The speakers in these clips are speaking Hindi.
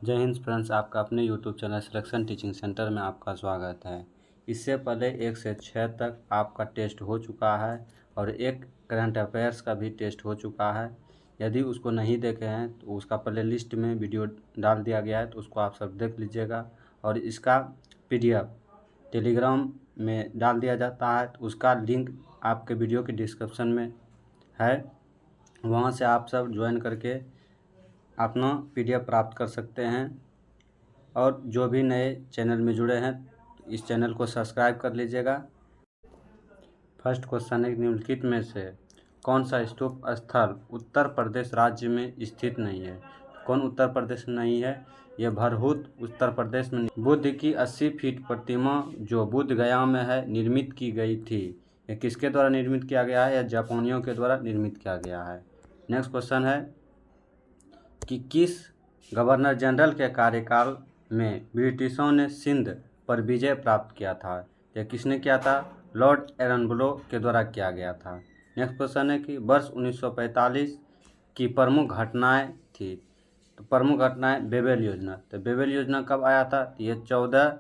जय हिंद फ्रेंड्स, आपका अपने YouTube channel selection teaching centre में आपका स्वागत है। इससे पहले 1 से 6 तक आपका टेस्ट हो चुका है और एक करंट अफेयर्स का भी टेस्ट हो चुका है। यदि उसको नहीं देखे हैं तो उसका प्ले लिस्ट में वीडियो डाल दिया गया है, तो उसको आप सब देख लीजिएगा। और इसका PDF टेलीग्राम में डाल दिया जाता है, तो उसका लिंक आपके वीडियो के डिस्क्रिप्शन में है। वहाँ से आप सब ज्वाइन करके अपना PDF प्राप्त कर सकते हैं। और जो भी नए चैनल में जुड़े हैं, इस चैनल को सब्सक्राइब कर लीजिएगा। फर्स्ट क्वेश्चन है, निम्नलिखित में से कौन सा स्तूप स्थल उत्तर प्रदेश राज्य में स्थित नहीं है? कौन उत्तर प्रदेश में नहीं है? यह भरहुत उत्तर प्रदेश में। बुद्ध की 80 फीट प्रतिमा जो बुद्ध गया में है, निर्मित की गई थी। यह किसके द्वारा निर्मित किया गया है? यह जापानियों के द्वारा निर्मित किया गया है। नेक्स्ट क्वेश्चन है कि किस गवर्नर जनरल के कार्यकाल में ब्रिटिशों ने सिंध पर विजय प्राप्त किया था? यह किसने किया था? लॉर्ड एरनब्लो के द्वारा किया गया था। नेक्स्ट क्वेश्चन है कि वर्ष 1945 की प्रमुख घटनाएं थी। तो प्रमुख घटनाएं बेबेल योजना। तो बेबेल योजना कब आया था? तो ये 14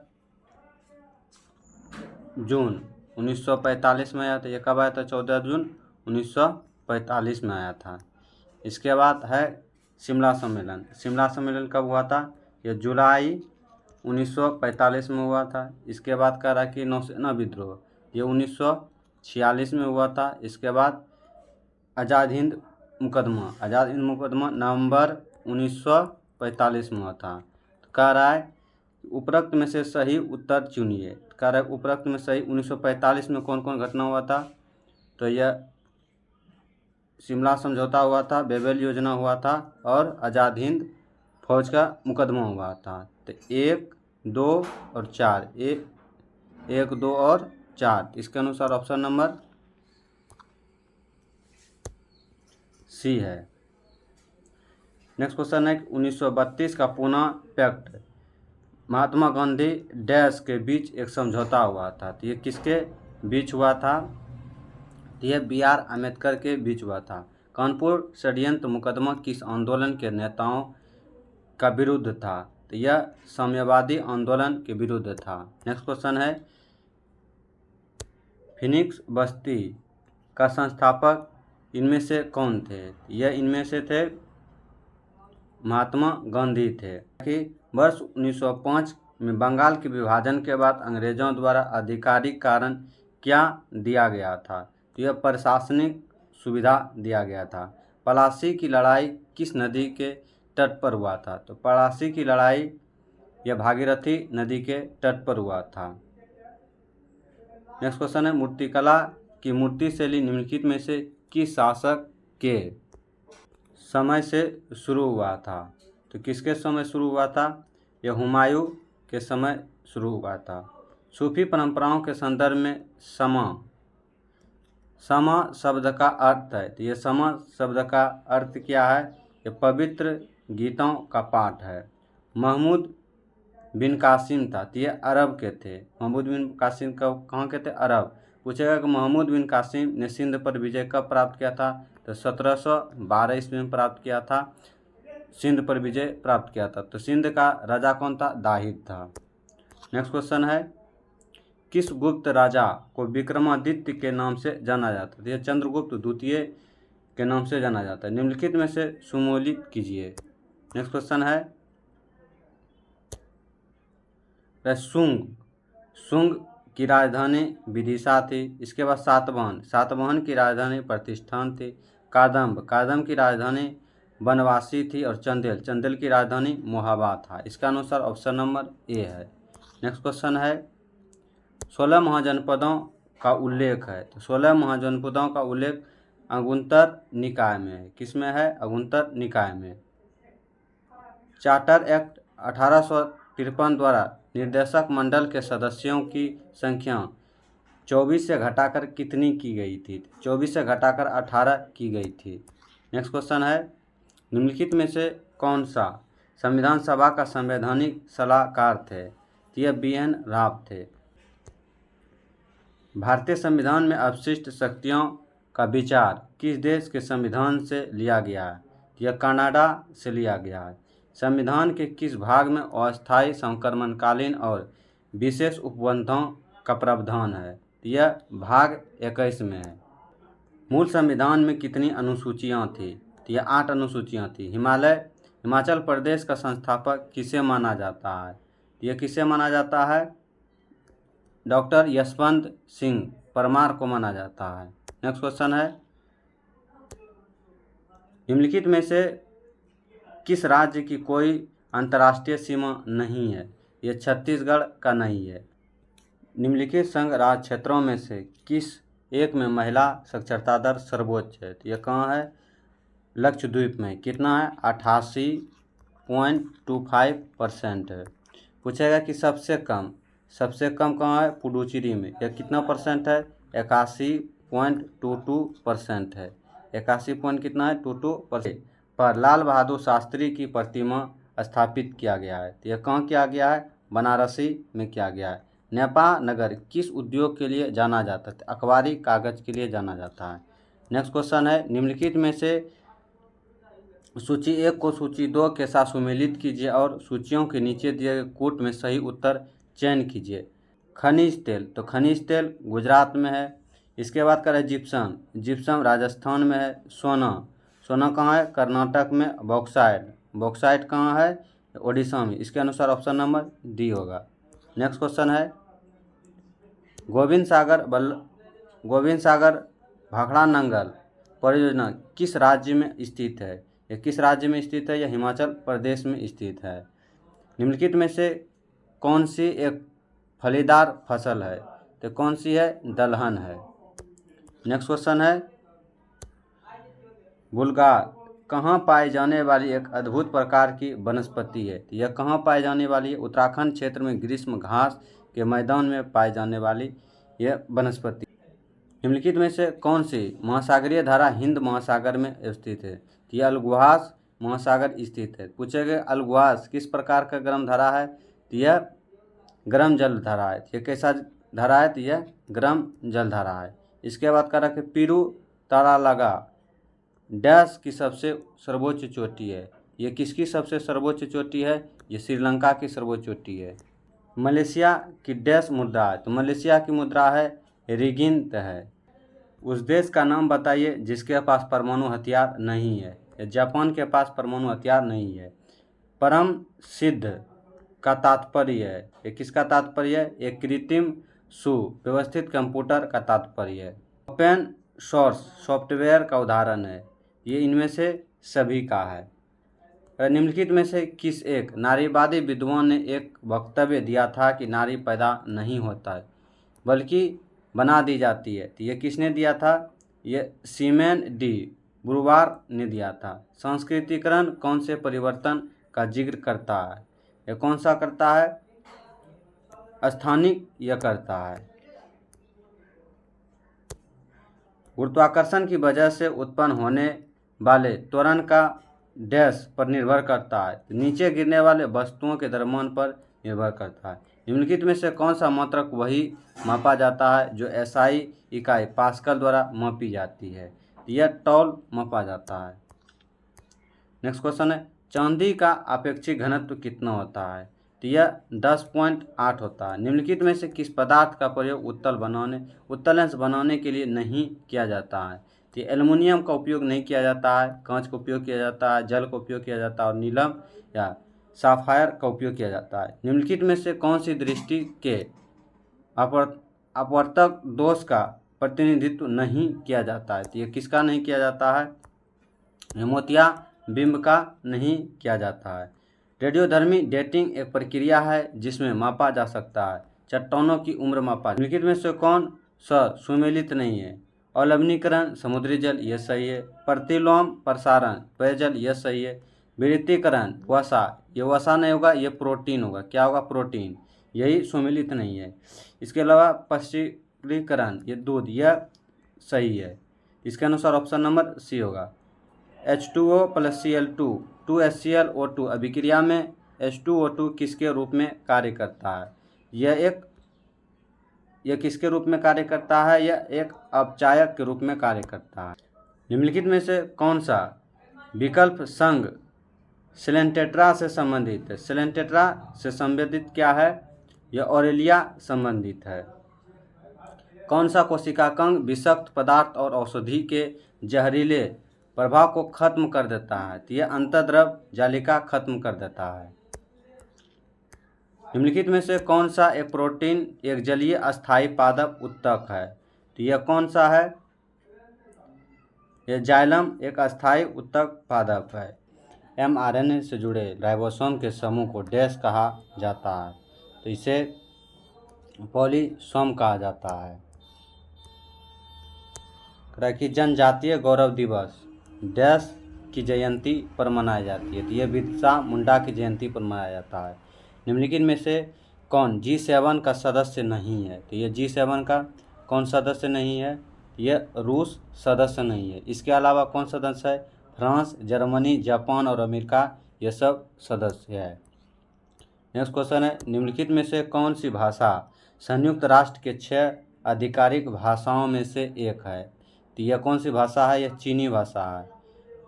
जून 1945 में आया था। ये कब आया था? 14 जून 1945 में आया था। इसके बाद है शिमला सम्मेलन। शिमला सम्मेलन कब हुआ था? यह जुलाई 1945 में हुआ था। इसके बाद कह रहा कि नौसेना विद्रोह, ये 1946 में हुआ था। इसके बाद आज़ाद हिंद मुकदमा नवंबर 1945 में हुआ था। तो कह रहा है उपरोक्त में से सही उत्तर चुनिए। कह रहा है उपरोक्त में सही 1945 में कौन कौन घटना हुआ था? तो यह शिमला समझौता हुआ था, बेबेल योजना हुआ था और आज़ाद हिंद फौज का मुकदमा हुआ था। तो 1, 2 और 4, 1, 2 और 4, इसके अनुसार ऑप्शन नंबर सी है। नेक्स्ट क्वेश्चन है 1932 का पुणे पैक्ट महात्मा गांधी डैश के बीच एक समझौता हुआ था। तो ये किसके बीच हुआ था? तो यह BR अम्बेडकर के बीच हुआ था। कानपुर षड्यंत्र मुकदमा किस आंदोलन के नेताओं का विरुद्ध था? तो यह साम्यवादी आंदोलन के विरुद्ध था। नेक्स्ट क्वेश्चन है फिनिक्स बस्ती का संस्थापक इनमें से कौन थे? यह इनमें से थे महात्मा गांधी थे। कि वर्ष 1905 में बंगाल के विभाजन के बाद अंग्रेजों द्वारा आधिकारिक कारण क्या दिया गया था? तो यह प्रशासनिक सुविधा दिया गया था। पलासी की लड़ाई किस नदी के तट पर हुआ था? तो पलासी की लड़ाई यह भागीरथी नदी के तट पर हुआ था। नेक्स्ट क्वेश्चन है मूर्तिकला की मूर्ति शैली निम्नलिखित में से किस शासक के समय से शुरू हुआ था? तो किसके समय शुरू हुआ था? यह हुमायूं के समय शुरू हुआ था। सूफी परंपराओं के संदर्भ में समा शब्द का अर्थ है। तो ये समा शब्द का अर्थ क्या है? ये पवित्र गीतों का पाठ है। महमूद बिन कासिम था, तो ये अरब के थे। महमूद बिन कासिम कहाँ के थे? अरब। पूछेगा कि महमूद बिन कासिम ने सिंध पर विजय कब प्राप्त किया था? तो 1712 ईस्वी में प्राप्त किया था। सिंध पर विजय प्राप्त किया था। तो सिंध का राजा कौन था? दाहिद था। नेक्स्ट क्वेश्चन है किस गुप्त राजा को विक्रमादित्य के नाम से जाना जाता है? यह चंद्रगुप्त द्वितीय के नाम से जाना जाता है। निम्नलिखित में से सुमेलित कीजिए। नेक्स्ट क्वेश्चन है शुंग की राजधानी विदिशा थी। इसके बाद सातवाहन की राजधानी प्रतिष्ठान थी। कादम्ब की राजधानी बनवासी थी। और चंदेल की राजधानी मोहाबा था। इसका अनुसार ऑप्शन नंबर ए है। नेक्स्ट क्वेश्चन है 16 महाजनपदों का उल्लेख है। तो 16 महाजनपदों का उल्लेख अगुंतर निकाय में है। किसमें है? अगुंतर निकाय में। चार्टर एक्ट 1853 द्वारा निर्देशक मंडल के सदस्यों की संख्या 24 से घटाकर कितनी की गई थी? 24 से घटाकर 18 की गई थी। नेक्स्ट क्वेश्चन है निम्नलिखित में से कौन सा संविधान सभा का संवैधानिक सलाहकार थे? यह BN राव थे। भारतीय संविधान में अवशिष्ट शक्तियों का विचार किस देश के संविधान से लिया गया है? यह कनाडा से लिया गया है। संविधान के किस भाग में अस्थायी संक्रमणकालीन और विशेष उपबंधों का प्रावधान है? यह भाग 21 में है। मूल संविधान में कितनी अनुसूचियाँ थी? तो यह 8 अनुसूचियाँ थी। हिमाचल प्रदेश का संस्थापक किसे माना जाता है? यह किसे माना जाता है? डॉक्टर यशवंत सिंह परमार को माना जाता है। नेक्स्ट क्वेश्चन है, निम्नलिखित में से किस राज्य की कोई अंतर्राष्ट्रीय सीमा नहीं है? यह छत्तीसगढ़ का नहीं है। निम्नलिखित संघ राज्य क्षेत्रों में से किस एक में महिला साक्षरता दर सर्वोच्च है? तो यह कहाँ है? लक्षद्वीप में। कितना है? 88.25% है। पूछेगा कि सबसे कम कहाँ है? पुडुचेरी में। यह कितना परसेंट है? 81.22% है। 81 पॉइंट कितना है? 22% पर लाल बहादुर शास्त्री की प्रतिमा स्थापित किया गया है। तो यह कहाँ किया गया है? बनारसी में किया गया है। नेपा नगर किस उद्योग के लिए जाना जाता है? अखबारी कागज के लिए जाना जाता है। नेक्स्ट क्वेश्चन है, निम्नलिखित में से सूची 1 को सूची 2 के साथ सुमेलित कीजिए और सूचियों के नीचे दिए गए कोट में सही उत्तर चयन कीजिए। खनिज तेल, तो खनिज तेल गुजरात में है। इसके बाद करें जिप्सम राजस्थान में है। सोना कहाँ है? कर्नाटक में। बॉक्साइट कहाँ है? ओडिशा में। इसके अनुसार ऑप्शन नंबर डी होगा। नेक्स्ट क्वेश्चन है, गोविंद सागर भाखड़ा नंगल परियोजना किस राज्य में स्थित है? यह किस राज्य में स्थित है? यह हिमाचल प्रदेश में स्थित है। निम्नलिखित में से कौन सी एक फलीदार फसल है? तो कौन सी है? दलहन है। नेक्स्ट क्वेश्चन है, गुलकार कहाँ पाई जाने वाली एक अद्भुत प्रकार की वनस्पति है? यह कहाँ पाई जाने वाली है? उत्तराखंड क्षेत्र में ग्रीष्म घास के मैदान में पाई जाने वाली यह वनस्पति। निम्नलिखित में से कौन सी महासागरीय धारा हिंद महासागर में स्थित है? यह अलगुहास महासागर स्थित है। पूछेंगे अलगुहास किस प्रकार का गर्म धारा है? तो यह गर्म जल धारा है। यह कैसा धारा है? तो यह गर्म जल धारा है। इसके बाद का रखें पीरू तारालगा डैश की सबसे सर्वोच्च चोटी है। यह किसकी सबसे सर्वोच्च चोटी है? यह श्रीलंका की सर्वोच्च चोटी है। मलेशिया की डैश मुद्रा है? तो मलेशिया की मुद्रा है रिगिंत है। उस देश का नाम बताइए जिसके पास परमाणु हथियार नहीं है। जापान के पास परमाणु हथियार नहीं है। परम सिद्ध का तात्पर्य है? ये किसका तात्पर्य है? एक कृत्रिम सुव्यवस्थित कंप्यूटर का तात्पर्य है। ओपन सोर्स सॉफ्टवेयर का उदाहरण है। ये इनमें से सभी का है। निम्नलिखित में से किस एक नारीवादी विद्वान ने एक वक्तव्य दिया था कि नारी पैदा नहीं होता है बल्कि बना दी जाती है? तो ये किसने दिया था? ये सीमेन डी ब्रूवार ने दिया था। सांस्कृतिकरण कौन से परिवर्तन का जिक्र करता है? यह कौन सा करता है? स्थानिक यह करता है। गुरुत्वाकर्षण की वजह से उत्पन्न होने वाले त्वरण का डैश पर निर्भर करता है? नीचे गिरने वाले वस्तुओं के द्रव्यमान पर निर्भर करता है। निम्नलिखित में से कौन सा मात्रक वही मापा जाता है जो एसआई इकाई पास्कल द्वारा मापी जाती है? यह टॉल मापा जाता है। नेक्स्ट क्वेश्चन है, चांदी का अपेक्षित घनत्व कितना होता है? तो यह 10.8 होता है। निम्नलिखित में से किस पदार्थ का प्रयोग उत्तल लेंस बनाने के लिए नहीं किया जाता है? तो एल्युमिनियम का उपयोग नहीं किया जाता है, कांच का उपयोग किया जाता है, जल का उपयोग किया जाता है और नीलम या साफायर का उपयोग किया जाता है। निम्नलिखित में से कौन सी दृष्टि के अपवर्तक दोष का प्रतिनिधित्व नहीं किया जाता है? तो यह किसका नहीं किया जाता है? मोतिया बिंब का नहीं किया जाता है। रेडियोधर्मी डेटिंग एक प्रक्रिया है जिसमें मापा जा सकता है चट्टानों की उम्र मापा। निम्नलिखित में से कौन सा सुमेलित नहीं है? अवलवनीकरण समुद्री जल, यह सही है। प्रतिलोम प्रसारण पेयजल, यह सही है। विद्युतीकरण वसा, ये वसा नहीं होगा, ये प्रोटीन होगा। क्या होगा? प्रोटीन। यही सुमेलित नहीं है। इसके अलावा पश्चीकरण ये दूध, यह सही है। इसके अनुसार ऑप्शन नंबर सी होगा। H2O + Cl2 2HClO2 अभिक्रिया में H2O2 किसके रूप में कार्य करता है? यह किसके रूप में कार्य करता है? यह एक अपचायक के रूप में कार्य करता है। निम्नलिखित में से कौन सा विकल्प संघ सेलेंटेट्रा से संबंधित है। सेलेंटेट्रा से संबंधित क्या है? यह ऑरेलिया संबंधित है। कौन सा कोशिकांग विषाक्त पदार्थ और औषधि के जहरीले प्रभाव को खत्म कर देता है? तो यह अंतर्द्रव जालिका खत्म कर देता है। निम्नलिखित में से कौन सा एक प्रोटीन एक जलीय अस्थायी पादप उत्तक है? तो यह कौन सा है? यह जाइलम एक अस्थायी उत्तक पादप है। mRNA से जुड़े राइबोसोम के समूह को डैश कहा जाता है? तो इसे पॉलीसोम कहा जाता है। कि जनजातीय गौरव दिवस डैश की जयंती पर मनाई जाती है? तो यह बिरसा मुंडा की जयंती पर मनाया जाता है। निम्नलिखित में से कौन G7 का सदस्य नहीं है? तो यह G7 का कौन सदस्य नहीं है? यह रूस सदस्य नहीं है। इसके अलावा कौन सदस्य है? फ्रांस, जर्मनी, जापान और अमेरिका, ये सब सदस्य है। नेक्स्ट क्वेश्चन है, निम्नलिखित में से कौन सी भाषा संयुक्त राष्ट्र के 6 आधिकारिक भाषाओं में से एक है? तो यह कौन सी भाषा है? यह चीनी भाषा है।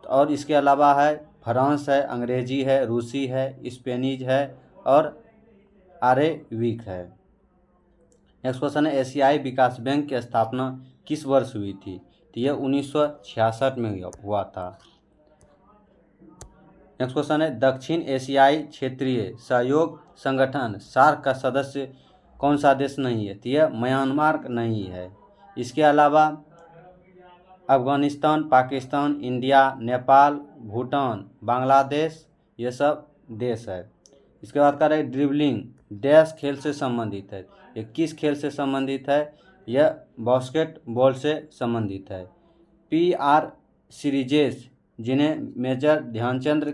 और इसके अलावा है फ्रांस है, अंग्रेजी है, रूसी है, स्पेनिश है और अरेबिक है। नेक्स्ट क्वेश्चन है, एशियाई विकास बैंक की स्थापना किस वर्ष हुई थी? तो यह 1966 में हुआ था। नेक्स्ट क्वेश्चन है, दक्षिण एशियाई क्षेत्रीय सहयोग संगठन सार्क का सदस्य कौन सा देश नहीं है? तो यह म्यांमार नहीं है। इसके अलावा अफगानिस्तान, पाकिस्तान, इंडिया, नेपाल, भूटान, बांग्लादेश, ये सब देश है। इसके बाद करें ड्रिबलिंग डैश खेल से संबंधित है? ये किस खेल से संबंधित है? यह बास्केटबॉल से संबंधित है। PR सीरीजेस जिन्हें मेजर ध्यानचंद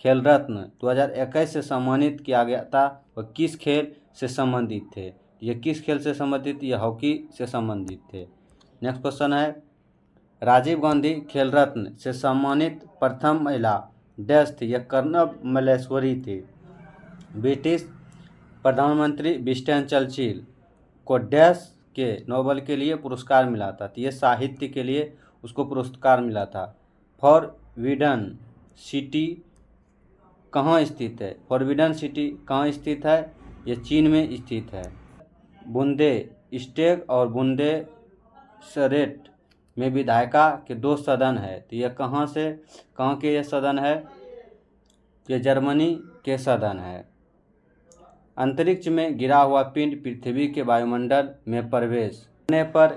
खेल रत्न 2021 से सम्मानित किया गया था, वह किस खेल से संबंधित थे? ये किस खेल से संबंधित? ये हॉकी से संबंधित थे। नेक्स्ट क्वेश्चन है, राजीव गांधी खेल रत्न से सम्मानित प्रथम महिला डैश थी? यह कर्नब मल्लेश्वरी थी। ब्रिटिश प्रधानमंत्री विंस्टन चर्चिल को डैश के नोबेल के लिए पुरस्कार मिला था? तो यह साहित्य के लिए उसको पुरस्कार मिला था। फॉरबिडन सिटी कहाँ स्थित है? फॉरबिडन सिटी कहाँ स्थित है? यह चीन में स्थित है। बुंदे स्टेक और बुंदे सरेट में विधायिका के 2 सदन है। तो यह कहाँ के ये सदन है? ये जर्मनी के सदन है। अंतरिक्ष में गिरा हुआ पिंड पृथ्वी के वायुमंडल में प्रवेश करने पर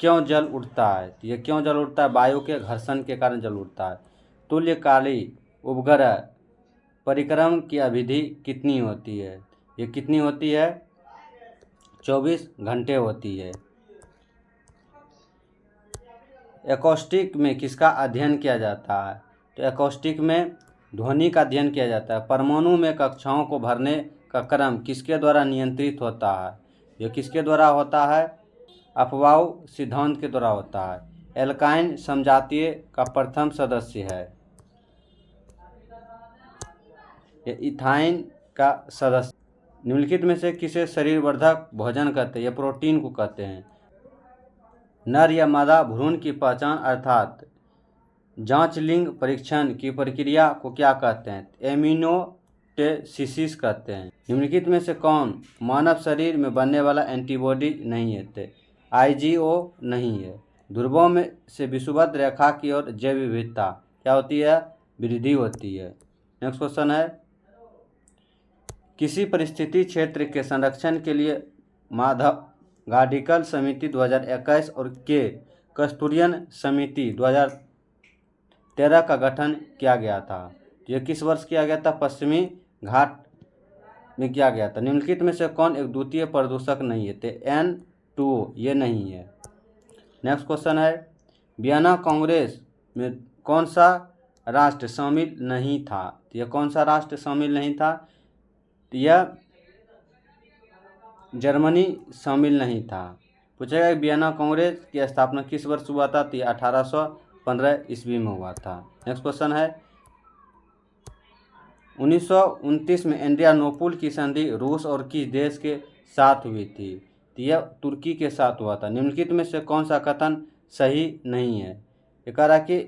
क्यों जल उठता है? ये क्यों जल उठता है? वायु के घर्षण के कारण जल उठता है। तुल्यकाली उपग्रह परिक्रम की अवधि कितनी होती है? ये कितनी होती है? 24 घंटे होती है। एकॉस्टिक में किसका अध्ययन किया जाता है? तो एकॉस्टिक में ध्वनि का अध्ययन किया जाता है। परमाणु में कक्षाओं को भरने का क्रम किसके द्वारा नियंत्रित होता है? यह किसके द्वारा होता है? अफबाउ सिद्धांत के द्वारा होता है। एल्काइन समजातीय का प्रथम सदस्य है। यह इथाइन का सदस्य। निम्नलिखित में से किसे शरीरवर्धक भोजन कहते हैं? यह प्रोटीन को कहते हैं। नर या मादा भ्रूण की पहचान अर्थात जांच लिंग परीक्षण की प्रक्रिया को क्या कहते हैं? एमिनोटेसिस कहते हैं। निम्नलिखित में से कौन मानव शरीर में बनने वाला एंटीबॉडी नहीं है? IgO नहीं है। ध्रुवों में से विषुवत रेखा की ओर जैव विविधता क्या होती है? वृद्धि होती है। नेक्स्ट क्वेश्चन है, किसी परिस्थिति क्षेत्र के संरक्षण के लिए माधव गार्डिकल समिति 2021 और के कस्तूरियन समिति 2013 का गठन किया गया था? यह किस वर्ष किया गया था? पश्चिमी घाट में किया गया था। निम्नलिखित में से कौन एक द्वितीय प्रदूषक नहीं है? N2O ये नहीं है। नेक्स्ट क्वेश्चन है, वियना कांग्रेस में कौन सा राष्ट्र शामिल नहीं था? तो यह कौन सा राष्ट्र शामिल नहीं था? तो यह जर्मनी शामिल नहीं था। पूछेगा वियना कांग्रेस की स्थापना किस वर्ष हुआ था? तो 1815 ईस्वी में हुआ था। नेक्स्ट क्वेश्चन है, 1929 में एड्रियानोपुल की संधि रूस और किस देश के साथ हुई थी? तो यह तुर्की के साथ हुआ था। निम्नलिखित में से कौन सा कथन सही नहीं है? ये कह रहा कि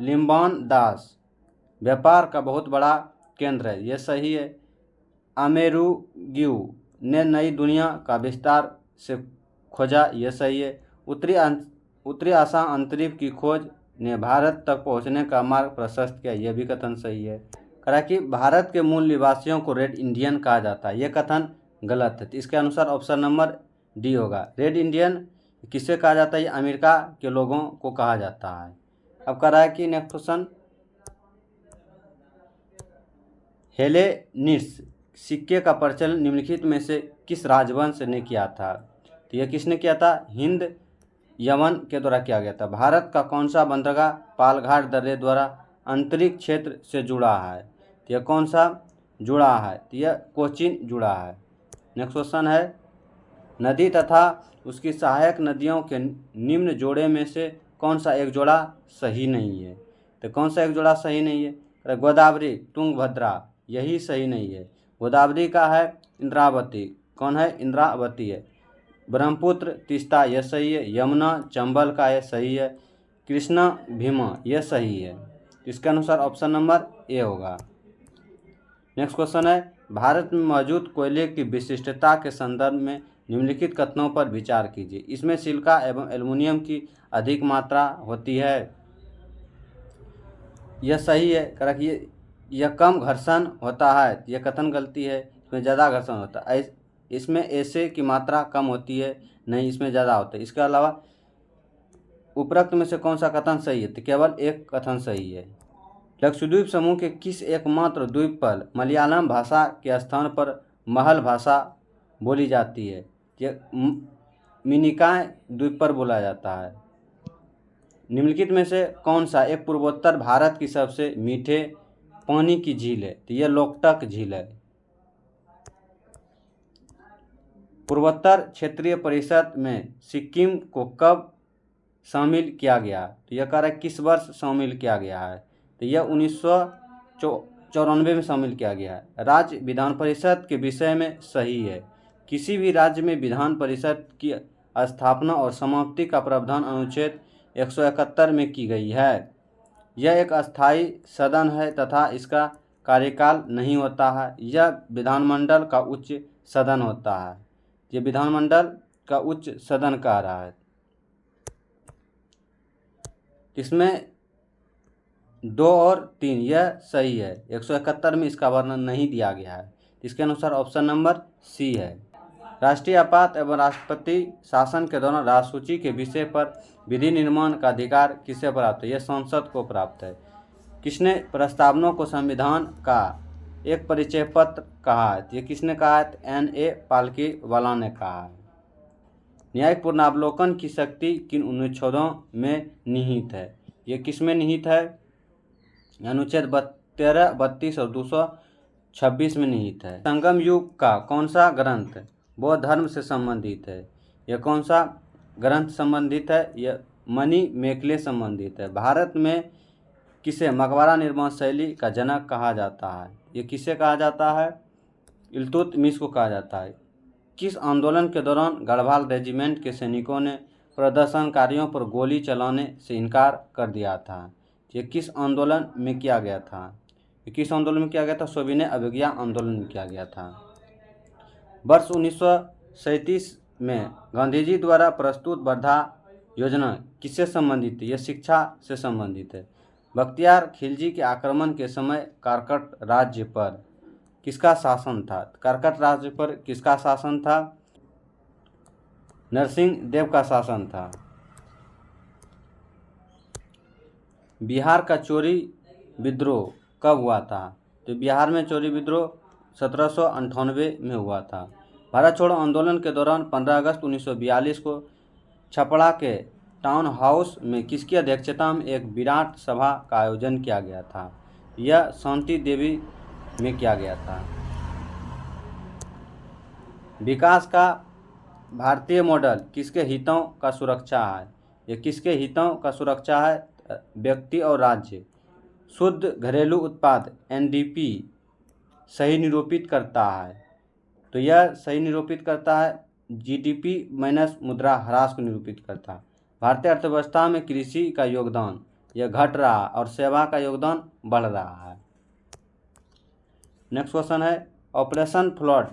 लिम्बान दास व्यापार का बहुत बड़ा केंद्र है, ये सही है। अमेरुग्यू ने नई दुनिया का विस्तार से खोजा, ये सही है। उत्तरी आशा अंतरिक्ष की खोज ने भारत तक पहुंचने का मार्ग प्रशस्त किया, यह भी कथन सही है। कहा कि भारत के मूल निवासियों को रेड इंडियन कहा जाता है, यह कथन गलत है। तो इसके अनुसार ऑप्शन नंबर डी होगा। रेड इंडियन किसे कहा जाता है? ये अमेरिका के लोगों को कहा जाता है। अब कह रहा है कि नेक्स्ट क्वेश्चन, हेलेनिड्स सिक्के का प्रचलन निम्नलिखित में से किस राजवंश ने किया था? तो यह किसने किया था? हिंद यमन के द्वारा किया गया था। भारत का कौन सा बंदरगाह पालघाट दर्रे द्वारा अंतरिक्ष क्षेत्र से जुड़ा है? तो यह कौन सा जुड़ा है? तो यह कोचीन जुड़ा है। नेक्स्ट क्वेश्चन है, नदी तथा उसकी सहायक नदियों के निम्न जोड़े में से कौन सा एक जोड़ा सही नहीं है? तो कौन सा एक जोड़ा सही नहीं है? गोदावरी, तुंगभद्रा, यही सही नहीं है। गोदावरी का है इंद्रावती। कौन है? इंद्रावती है। ब्रह्मपुत्र, तीस्ता, यह सही है। यमुना, चंबल का यह सही है। कृष्णा, भीमा, यह सही है। इसके अनुसार ऑप्शन नंबर ए होगा। नेक्स्ट क्वेश्चन है, भारत में मौजूद कोयले की विशिष्टता के संदर्भ में निम्नलिखित कथनों पर विचार कीजिए। इसमें सिलिका एवं एल्युमिनियम की अधिक मात्रा होती है, यह सही है। रखिए, यह कम घर्षण होता है, यह कथन गलती है। इसमें ज़्यादा घर्षण होता है। इसमें ऐसे की मात्रा कम होती है, नहीं, इसमें ज़्यादा होता है। इसके अलावा उपरोक्त में से कौन सा कथन सही है? तो केवल एक कथन सही है। लक्षद्वीप समूह के किस एकमात्र द्वीप पर मलयालम भाषा के स्थान पर महल भाषा बोली जाती है? यह मिनिकॉय द्वीप पर बोला जाता है। निम्नलिखित में से कौन सा एक पूर्वोत्तर भारत की सबसे मीठे पानी की झील है? तो यह लोकटक झील है। पूर्वोत्तर क्षेत्रीय परिषद में सिक्किम को कब शामिल किया गया? तो यह कह रहा है किस वर्ष शामिल किया गया है? तो यह 1994 में शामिल किया गया है। राज्य विधान परिषद के विषय में सही है। किसी भी राज्य में विधान परिषद की स्थापना और समाप्ति का प्रावधान अनुच्छेद 171 में की गई है। यह एक अस्थायी सदन है तथा इसका कार्यकाल नहीं होता है। यह विधानमंडल का उच्च सदन होता है। यह विधानमंडल का उच्च सदन कह रहा है। इसमें 2 और 3 यह सही है। 171 में इसका वर्णन नहीं दिया गया है। इसके अनुसार ऑप्शन नंबर सी है। राष्ट्रीय आपात एवं राष्ट्रपति शासन के दौरान राजसूची के विषय पर विधि निर्माण का अधिकार किसे प्राप्त है? यह संसद को प्राप्त है। किसने प्रस्तावनों को संविधान का एक परिचय पत्र कहा है? ये किसने कहा है? N.A. पालकीवाला ने कहा है। न्यायिक पुनरावलोकन की शक्ति किन अनुच्छेदों में निहित है? ये किस में निहित है? अनुच्छेद 13, 32 और 226 में निहित है। संगम युग का कौन सा ग्रंथ बौद्ध धर्म से संबंधित है? यह कौन सा ग्रंथ संबंधित है? यह मणिमेखले संबंधित है। भारत में किसे मकबरा निर्माण शैली का जनक कहा जाता है? ये किसे कहा जाता है? इल्तुतमिश को कहा जाता है। किस आंदोलन के दौरान गढ़वाल रेजिमेंट के सैनिकों ने प्रदर्शनकारियों पर गोली चलाने से इनकार कर दिया था? ये किस आंदोलन में किया गया था? ये किस आंदोलन में किया गया था? सविनय अवज्ञा आंदोलन में किया गया था। वर्ष 1937 में गांधी जी द्वारा प्रस्तुत वर्धा योजना किससे संबंधित है? यह शिक्षा से संबंधित है। बख्तियार खिलजी के आक्रमण के समय कारकट राज्य पर किसका शासन था? कारकट राज्य पर किसका शासन था? नरसिंह देव का शासन था। बिहार का चोरी विद्रोह कब हुआ था? तो बिहार में चोरी विद्रोह 1798 में हुआ था। भारत छोड़ो आंदोलन के दौरान 15 अगस्त 1942 को छपरा के टाउन हाउस में किसकी अध्यक्षता में एक विराट सभा का आयोजन किया गया था? यह शांति देवी में किया गया था। विकास का भारतीय मॉडल किसके हितों का सुरक्षा है? यह किसके हितों का सुरक्षा है? व्यक्ति और राज्य। शुद्ध घरेलू उत्पाद NDP सही निरूपित करता है। तो यह सही निरूपित करता है। GDP माइनस मुद्रा ह्रास को निरूपित करता है। भारतीय अर्थव्यवस्था में कृषि का योगदान यह घट रहा और सेवा का योगदान बढ़ रहा है। नेक्स्ट क्वेश्चन है ऑपरेशन फ्लड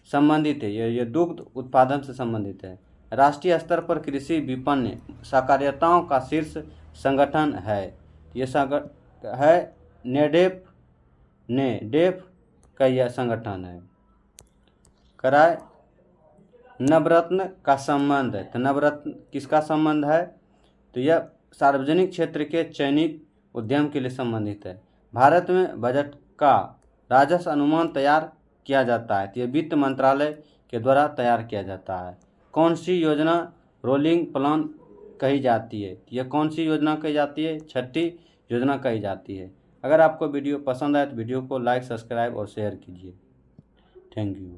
संबंधित है, ये दुग्ध उत्पादन से संबंधित है। राष्ट्रीय स्तर पर कृषि विपणन सहकारिताओं का शीर्ष संगठन है, ये संगठन है नेडेफ का यह संगठन है। कराए नवरत्न का संबंध है, तो नवरत्न किसका संबंध है, तो यह सार्वजनिक क्षेत्र के चयनित उद्यम के लिए संबंधित है। भारत में बजट का राजस्व अनुमान तैयार किया जाता है, तो यह वित्त मंत्रालय के द्वारा तैयार किया जाता है। कौन सी योजना रोलिंग प्लान कही जाती है, यह कौन सी योजना कही जाती है, छठी योजना कही जाती है। अगर आपको वीडियो पसंद आए तो वीडियो को लाइक, सब्सक्राइब और शेयर कीजिए। Thank you.